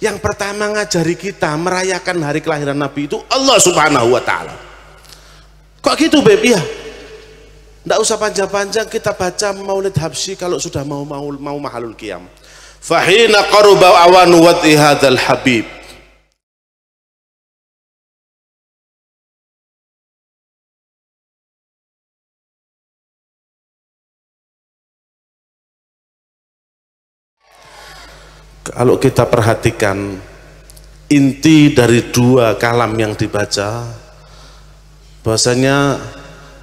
Yang pertama ngajari kita merayakan hari kelahiran Nabi itu Allah Subhanahu wa Ta'ala. Kok gitu, Beb? Ya, nggak usah panjang-panjang, kita baca Maulid Habsyi kalau sudah mau mahalul qiyam. Fahina qaruba awanu wati hadzal habib. Kalau kita perhatikan inti dari dua kalam yang dibaca, bahwasanya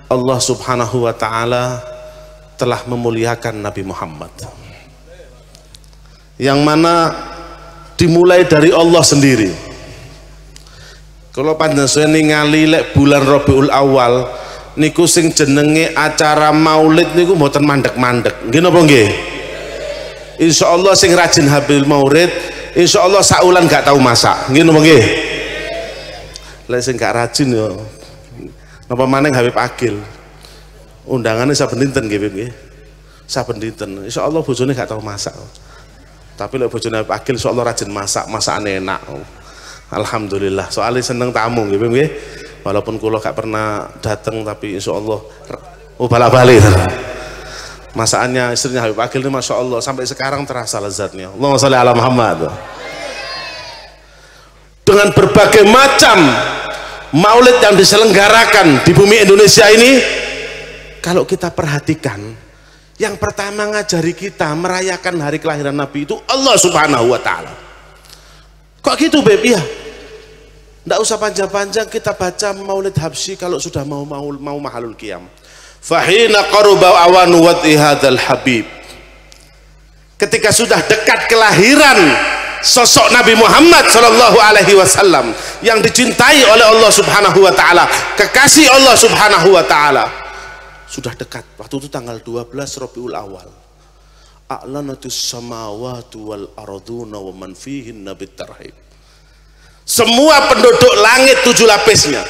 Allah Subhanahu wa Ta'ala telah memuliakan Nabi Muhammad, yang mana dimulai dari Allah sendiri. Kalau panjenengan ningali lek bulan Rabiul Awal niku sing jenenge acara Maulid niku mboten mandek-mandek. Nggih napa nggih? Insyaallah sing rajin habil maulid, insyaallah saulan gak tahu masak. Nggih napa nggih? Lek sing gak rajin yo napa maneh Habib Agil. Undangannya saben dinten nggih nggih. Saben dinten. Insyaallah bojone gak tahu masak. Tapi lek bojone Habib Agil insyaallah rajin masak, masakane enak. Alhamdulillah. Soalnya seneng tamu nggih nggih. Walaupun kula gak pernah dateng tapi insyaallah balik-balik. Masakannya istrinya Habib Agil ini Masya Allah sampai sekarang terasa lezatnya. Allahumma sholli ala Muhammad. Dengan berbagai macam maulid yang diselenggarakan di bumi Indonesia ini, kalau kita perhatikan, yang pertama ngajari kita merayakan hari kelahiran Nabi itu Allah Subhanahu wa Ta'ala. Kok gitu, Beb? Ya, nggak usah panjang-panjang, kita baca Maulid Habsyi kalau sudah mau mahalul qiyam. Fahina qaruba awanu wati hadzal habib. Ketika sudah dekat kelahiran sosok Nabi Muhammad sallallahu alaihi wasallam yang dicintai oleh Allah Subhanahu wa Ta'ala, kekasih Allah Subhanahu wa Ta'ala, sudah dekat. Waktu itu tanggal 12 Rabiul Awal. A'lanatus samawati wal arduna wa man fihinna bitarhib. Semua penduduk langit 7 lapisnya,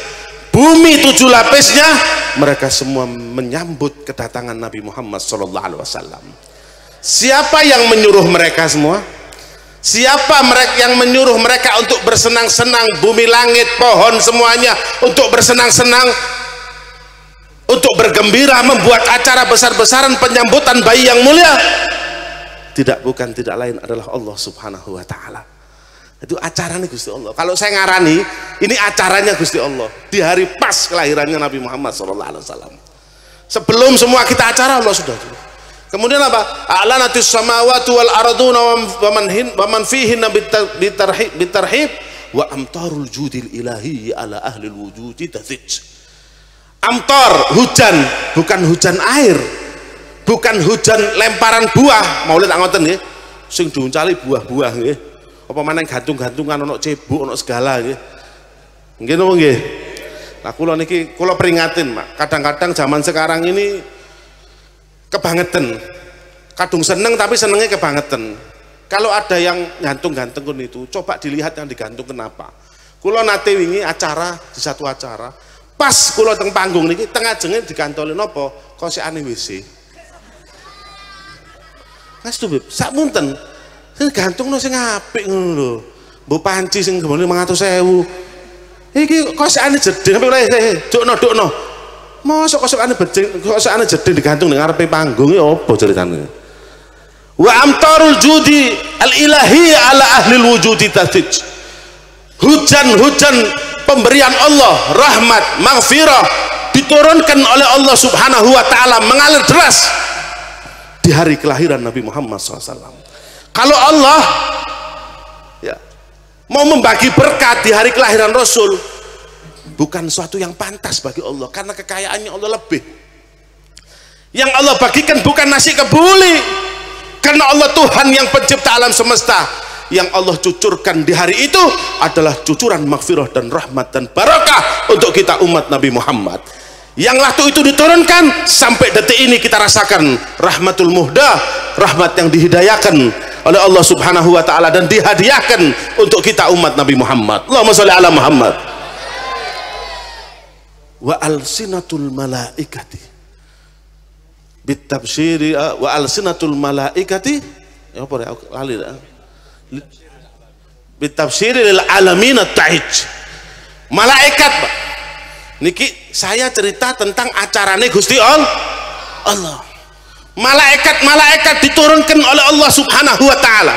bumi 7 lapisnya, mereka semua menyambut kedatangan Nabi Muhammad sallallahu alaihi wasallam. Siapa yang menyuruh mereka semua? Siapa mereka yang menyuruh mereka untuk bersenang-senang, bumi, langit, pohon semuanya untuk bersenang-senang, untuk bergembira, membuat acara besar-besaran penyambutan bayi yang mulia? Tidak lain adalah Allah Subhanahu wa Ta'ala. Itu acaranya Gusti Allah. Kalau saya ngarani, ini acaranya Gusti Allah di hari pas kelahirannya Nabi Muhammad SAW. Sebelum semua kita acara, Allah sudah dulu. Kemudian apa? A'lanatis samawati wal arduna wa man fihinna bitarhib wa amtarul judil ilahi ala ahli wujudi tazij. Amtar, hujan, bukan hujan air, bukan hujan lemparan buah. Maulid ngoten nggih, sing diuncali buah-buah nggih. Apa mana gantung-gantungan, ono cebuk, ono segala nggih. Nggih napa nggih? Nah, kula peringatin, Mak. Kadang-kadang zaman sekarang ini kebangetan. Kadung seneng tapi senengnya kebangetan. Kalau ada yang gantung-gantung itu, coba dilihat yang digantung kenapa. Kula nate wingi acara di satu acara, pas kula teng panggung niki tengah jenge digantoli napa? Kosekane WC. Mas tuh, sak munten. Sing gantungno sing apik ngono lho. Mbok panci sing gembone 500.000. Iki kosekane jeding sampe dukno. Mosok kosekane jeding digantung ning ngarepe panggung iki apa ceritane? Wa amtarul judi al ilahi ala ahli wujudi tazij. Hujan-hujan pemberian Allah, rahmat, maghfirah diturunkan oleh Allah Subhanahu wa Ta'ala mengalir deras di hari kelahiran Nabi Muhammad SAW. Kalau Allah ya mau membagi berkat di hari kelahiran Rasul, bukan suatu yang pantas bagi Allah, karena kekayaannya Allah lebih. Yang Allah bagikan bukan nasi kebuli, karena Allah Tuhan yang pencipta alam semesta. Yang Allah cucurkan di hari itu adalah cucuran maghfirah dan rahmat dan barakah untuk kita umat Nabi Muhammad. Yang waktu itu diturunkan sampai detik ini kita rasakan rahmatul muhdah, rahmat yang dihidayakan oleh Allah Subhanahu wa Ta'ala dan dihadiahkan untuk kita umat Nabi Muhammad. Allahumma sholli ala Muhammad. Wa alsinatul malaikati bitabsyiri wa alsinatul malaikati apa ya lali bitafsiril alamin at-ta'ij. Malaikat, Pak. Niki saya cerita tentang acarane Gusti Allah. Malaikat diturunkan oleh Allah Subhanahu wa taala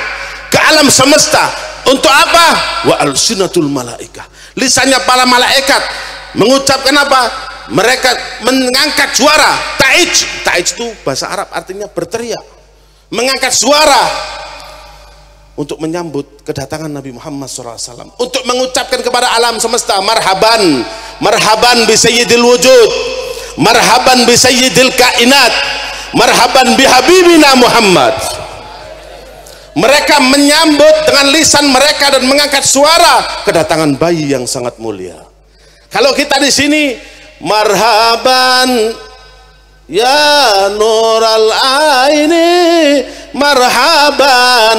ke alam semesta untuk apa? Wa alsinatul malaikah. Lisannya para malaikat mengucapkan apa? Mereka mengangkat suara. Ta'ij itu bahasa Arab artinya berteriak, mengangkat suara untuk menyambut kedatangan Nabi Muhammad SAW, untuk mengucapkan kepada alam semesta, marhaban bi sayyidil wujud, marhaban bi sayyidil kainat, marhaban bi habibina Muhammad. Mereka menyambut dengan lisan mereka dan mengangkat suara kedatangan bayi yang sangat mulia. Kalau kita di sini, marhaban ya nural aini, marhaban.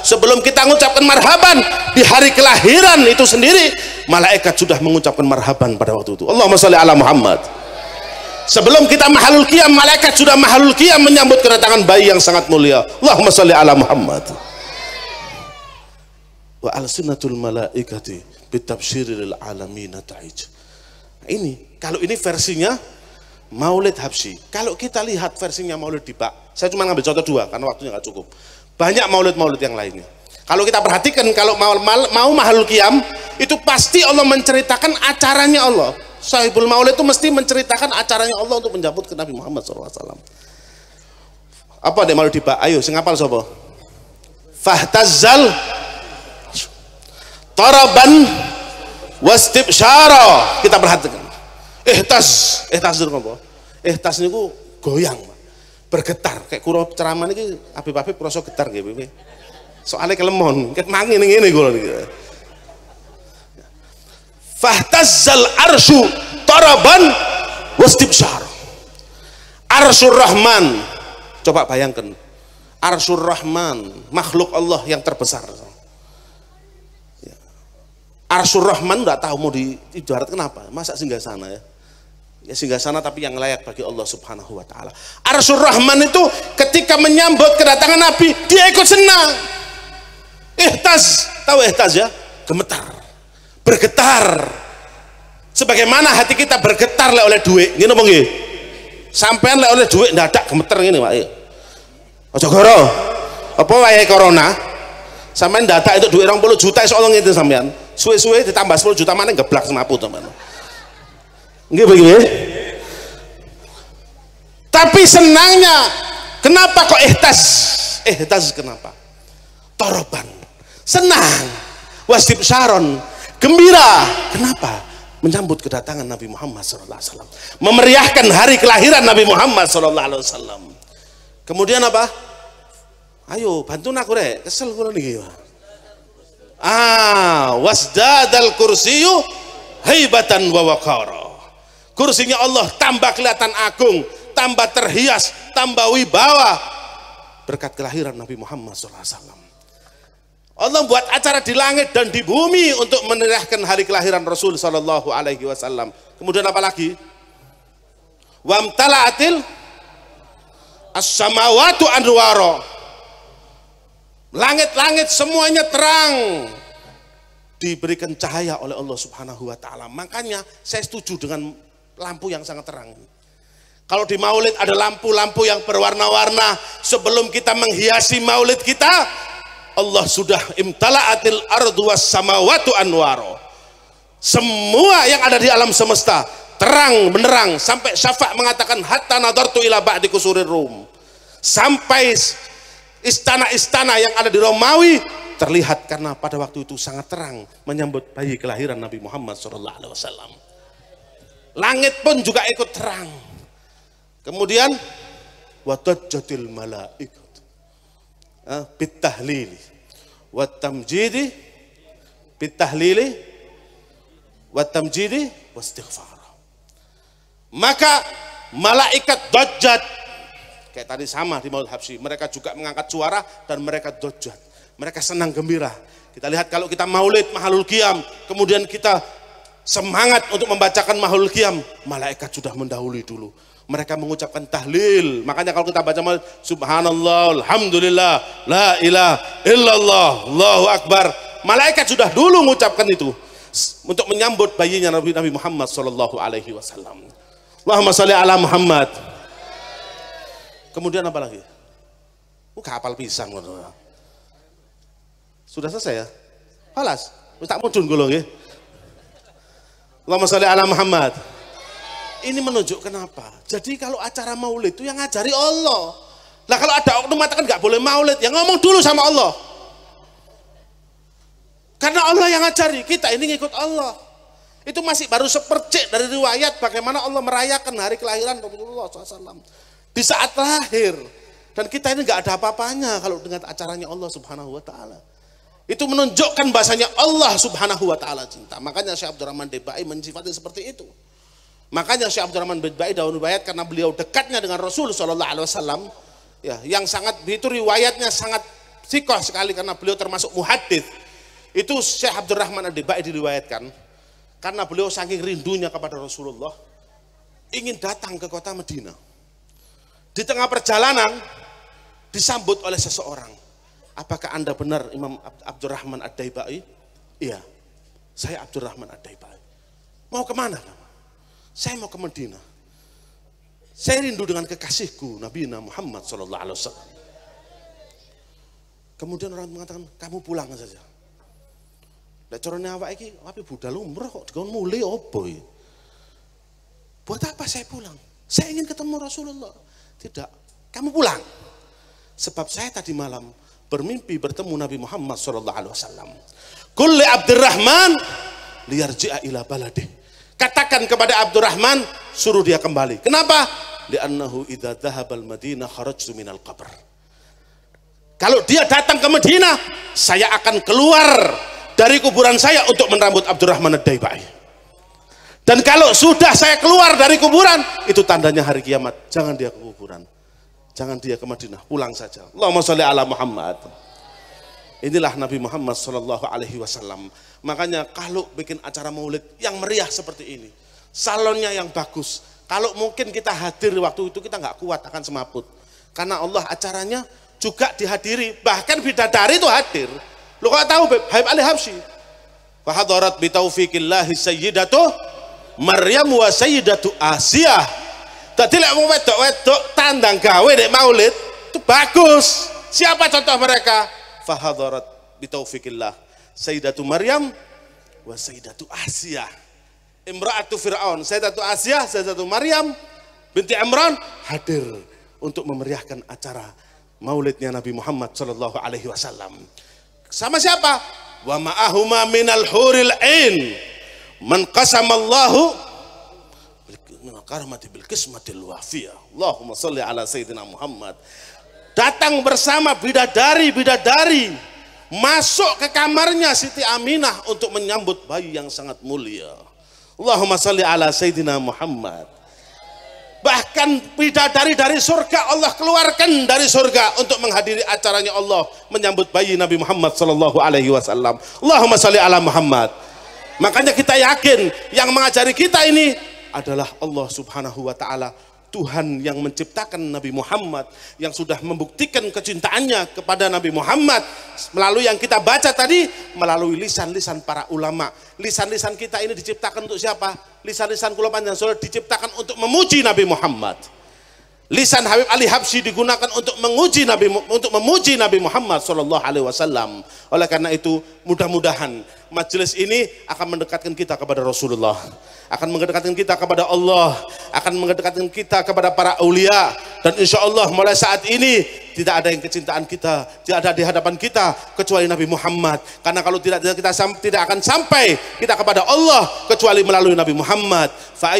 Sebelum kita mengucapkan marhaban di hari kelahiran itu sendiri, malaikat sudah mengucapkan marhaban pada waktu itu. Allahumma sholli ala Muhammad. Sebelum kita mahalul qiyam, malaikat sudah mahalul qiyam menyambut kedatangan bayi yang sangat mulia. Allahumma sholli ala Muhammad. Wa alsinatul malaikati bitabsyiril alamin ta'ij. Ini kalau ini versinya Maulid Habsyi. Kalau kita lihat versinya Maulid di Bak, saya cuma ngambil contoh 2 karena waktunya nggak cukup. Banyak maulid yang lainnya. Kalau kita perhatikan, kalau mau mahalul qiyam itu pasti Allah menceritakan acaranya Allah. Sahibul Maulid itu mesti menceritakan acaranya Allah untuk menjemput ke Nabi Muhammad SAW. Apa deh Maulid di Bak? Ayo, sing hafal sapa? Fahtazzal taraban wastibsyara. Kita perhatikan. Ihtas itu apa? Ihtas niku goyang, bergetar. Kayak kuro ceramah niki Habib krasa getar nggih, Pipi. Soale kelemon, ket mangi ning ngene kula niki. Fahtazzal arsyu taraban wastibsyara. Arsyur Rahman. Coba bayangkan. Arsyur Rahman, makhluk Allah yang terbesar. Arsyur Rahman enggak tahu mau diibaratkan kenapa? Masa singgasana ya? Ya singgasana tapi yang layak bagi Allah Subhanahu wa taala. Arsyur Rahman itu ketika menyambut kedatangan Nabi, dia ikut senang. Ihtas, tahu ihtas ya? Gemetar, bergetar. Sebagaimana hati kita bergetar oleh duit, ngene apa nggih? Sampean oleh duit ndadak gemeter ngene, Pak. Aja goro. Apa wae corona? Sampean ndadak itu duit 20 juta iso ngene sampean. Suwe-suwe ditambah 10 juta mana geblak senapu teman. Nggih begini. Tapi senangnya, kenapa kok ihtas? Ihtas kenapa? Toroban, senang, wastibsyaron, gembira. Kenapa? Menyambut kedatangan Nabi Muhammad SAW, memeriahkan hari kelahiran Nabi Muhammad SAW. Kemudian apa? Ayo bantu aku rek, kesel kula niki. Wasdadal kursiyu haibatan wa waqara. Kursinya Allah tambah kelihatan agung, tambah terhias, tambah wibawa berkat kelahiran Nabi Muhammad SAW. Allah buat acara di langit dan di bumi untuk meneriahkan hari kelahiran Rasul Sallallahu Alaihi Wasallam. Kemudian apa lagi? Wamtala'atil as-samawatu anwara. Langit-langit semuanya terang, diberikan cahaya oleh Allah Subhanahu wa taala. Makanya saya setuju dengan lampu yang sangat terang. Kalau di Maulid ada lampu-lampu yang berwarna-warna, sebelum kita menghiasi Maulid kita, Allah sudah imtala'atil ardu was samawatu anwaro. Semua yang ada di alam semesta terang benderang, sampai Syafa' mengatakan hatta nadartu ila ba'di kusurir Rum. Sampai istana-istana yang ada di Romawi terlihat karena pada waktu itu sangat terang menyambut bayi kelahiran Nabi Muhammad SAW. Langit pun juga ikut terang. Kemudian watajjatil malaikat bitahlili watamjidi bitahlili watamjidi wastighfar. Maka malaikat dajjat kayak tadi sama di Maulid Habsyi, mereka juga mengangkat suara dan mereka dajjat. Mereka senang gembira. Kita lihat kalau kita Maulid mahalul qiyam, kemudian kita semangat untuk membacakan Mahlul Qiyam, malaikat sudah mendahului dulu. Mereka mengucapkan tahlil. Makanya kalau kita baca subhanallah, alhamdulillah, la ilaha illallah, Allahu akbar, malaikat sudah dulu mengucapkan itu untuk menyambut bayinya Nabi Muhammad sallallahu alaihi wasallam. Allahumma sholli ala Muhammad. Kemudian apa lagi? Kapal pisang. Sudah selesai ya? Halas. Tak mudun golong ya. Allahumma sholli ala Muhammad. Ini menunjukkan apa? Jadi kalau acara maulid itu yang ngajari Allah. Lah kalau ada oknum mengatakan nggak boleh maulid, yang ngomong dulu sama Allah. Karena Allah yang ngajari, kita ini ngikut Allah. Itu masih baru sepercik dari riwayat bagaimana Allah merayakan hari kelahiran Rasulullah SAW. Di saat lahir. Dan kita ini nggak ada apa-apanya kalau dengan acaranya Allah Subhanahu wa Ta'ala. Itu menunjukkan bahasanya Allah Subhanahu wa Ta'ala cinta. Makanya Syekh Abdurrahman Debai mensifati seperti itu. Makanya Syekh Abdurrahman Debai daun riwayat karena beliau dekatnya dengan Rasul Sallallahu Alaihi Wasallam, ya, yang sangat itu riwayatnya sangat sikoh sekali karena beliau termasuk muhadits. Itu Syekh Abdurrahman Debai diriwayatkan karena beliau saking rindunya kepada Rasulullah ingin datang ke kota Madinah. Di tengah perjalanan disambut oleh seseorang. Apakah Anda benar Imam Abdurrahman Ad-Daibai? Iya, saya Abdurrahman Ad-Daibai. Mau kemana? Saya mau ke Madinah. Saya rindu dengan kekasihku Nabi Muhammad sallallahu alaihi wasallam. Kemudian orang mengatakan, kamu pulang saja. Lek carane awak iki ape budal umroh kok dikon mulih opo iki? Buat apa saya pulang? Saya ingin ketemu Rasulullah. Tidak, kamu pulang. Sebab saya tadi malam bermimpi bertemu Nabi Muhammad sallallahu alaihi wasallam. Kulli Abdurrahman liyarji'a ila baladih. Katakan kepada Abdurrahman, suruh dia kembali. Kenapa? Li'annahu idza dhahabal Madinah kharajtu minal qabr. Kalau dia datang ke Madinah, saya akan keluar dari kuburan saya untuk menrambut Abdurrahman Ad-Daibai. Dan kalau sudah saya keluar dari kuburan, itu tandanya hari kiamat. Jangan dia ke kuburan. Jangan dia ke Madinah, pulang saja. Allahumma sholli ala Muhammad. Inilah Nabi Muhammad sallallahu alaihi wasallam. Makanya kalau bikin acara maulid yang meriah seperti ini, salonnya yang bagus. Kalau mungkin kita hadir waktu itu kita nggak kuat akan semaput. Karena Allah acaranya juga dihadiri, bahkan bidadari itu hadir. Lu kok tahu Habib Ali Habsyi? Fa hadarat bi taufiqillahi sayyidatu Maryam wa sayyidatu Asia. Dadi lek wong wedok-wedok tandang gawe nek maulid itu bagus. Siapa contoh mereka? Fa hadarat bi taufiqillah sayyidatu Maryam wa sayyidatu Asia. Imra'atu Fir'aun, sayyidatu Asia, sayyidatu Maryam binti Imran hadir untuk memeriahkan acara maulidnya Nabi Muhammad sallallahu alaihi wasallam. Sama siapa? Wa ma'ahuma minal huril ain man qasamallahu bil karamati bil qismatil wafiyah. Allahumma shalli ala sayyidina Muhammad. Datang bersama bidadari masuk ke kamarnya Siti Aminah untuk menyambut bayi yang sangat mulia. Allahumma shalli ala sayyidina Muhammad. Bahkan bidadari dari surga Allah keluarkan dari surga untuk menghadiri acaranya Allah menyambut bayi Nabi Muhammad sallallahu alaihi wasallam. Allahumma shalli ala Muhammad. Makanya kita yakin yang mengajari kita ini adalah Allah Subhanahu wa taala, Tuhan yang menciptakan Nabi Muhammad, yang sudah membuktikan kecintaannya kepada Nabi Muhammad melalui yang kita baca tadi, melalui lisan-lisan para ulama. Lisan-lisan kita ini diciptakan untuk siapa? Lisan-lisan kula panjenengan sudah diciptakan untuk memuji Nabi Muhammad. Lisan Habib Ali Habsyi digunakan untuk memuji Nabi Muhammad sallallahu alaihi wasallam. Oleh karena itu, mudah-mudahan majelis ini akan mendekatkan kita kepada Rasulullah, akan mendekatkan kita kepada Allah, akan mendekatkan kita kepada para aulia, dan insya Allah mulai saat ini tidak ada yang kecintaan kita tidak ada di hadapan kita kecuali Nabi Muhammad. Karena kalau tidak akan sampai kita kepada Allah kecuali melalui Nabi Muhammad. Fa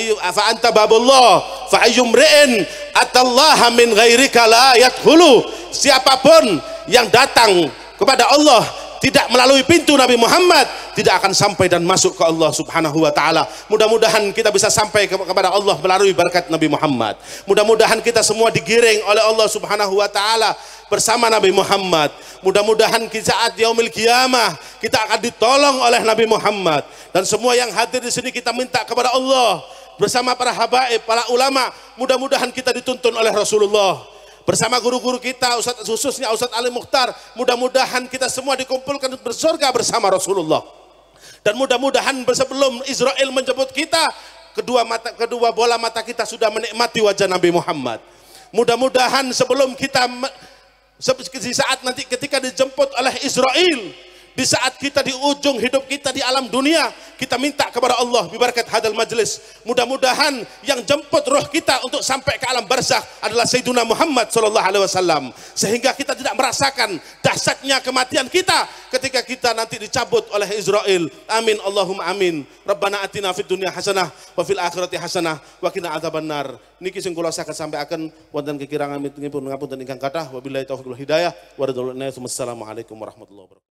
anta babullah fa ayyumri'in atallaha min ghairika la yadkhulu. Siapapun yang datang kepada Allah tidak melalui pintu Nabi Muhammad tidak akan sampai dan masuk ke Allah Subhanahu wa taala. Mudah-mudahan kita bisa sampai kepada Allah melalui berkat Nabi Muhammad. Mudah-mudahan kita semua digiring oleh Allah Subhanahu wa taala bersama Nabi Muhammad. Mudah-mudahan di saat yaumil qiyamah kita akan ditolong oleh Nabi Muhammad. Dan semua yang hadir di sini kita minta kepada Allah bersama para habaib, para ulama, mudah-mudahan kita dituntun oleh Rasulullah. Bersama guru-guru kita, khususnya Ustadz Ali Mukhtar, mudah-mudahan kita semua dikumpulkan bersurga bersama Rasulullah. Dan mudah-mudahan sebelum Israel menjemput kita, kedua bola mata kita sudah menikmati wajah Nabi Muhammad. Mudah-mudahan sebelum kita di saat nanti ketika dijemput oleh Israel, di saat kita di ujung hidup kita di alam dunia, kita minta kepada Allah bibarakat hadal majlis, mudah-mudahan yang jemput roh kita untuk sampai ke alam barzakh adalah Sayyiduna Muhammad sallallahu alaihi wasallam, sehingga kita tidak merasakan dahsyatnya kematian kita ketika kita nanti dicabut oleh Israel. Amin Allahumma amin. Rabbana atina fid dunya hasanah wa fil akhirati hasanah wa qina adzabannar. Niki sing kula sampaikan wonten kekirangan pun ngapunten ingkang kathah, wabillahi taufiq wal hidayah wa ridwanullah. Wassalamualaikum warahmatullahi wabarakatuh.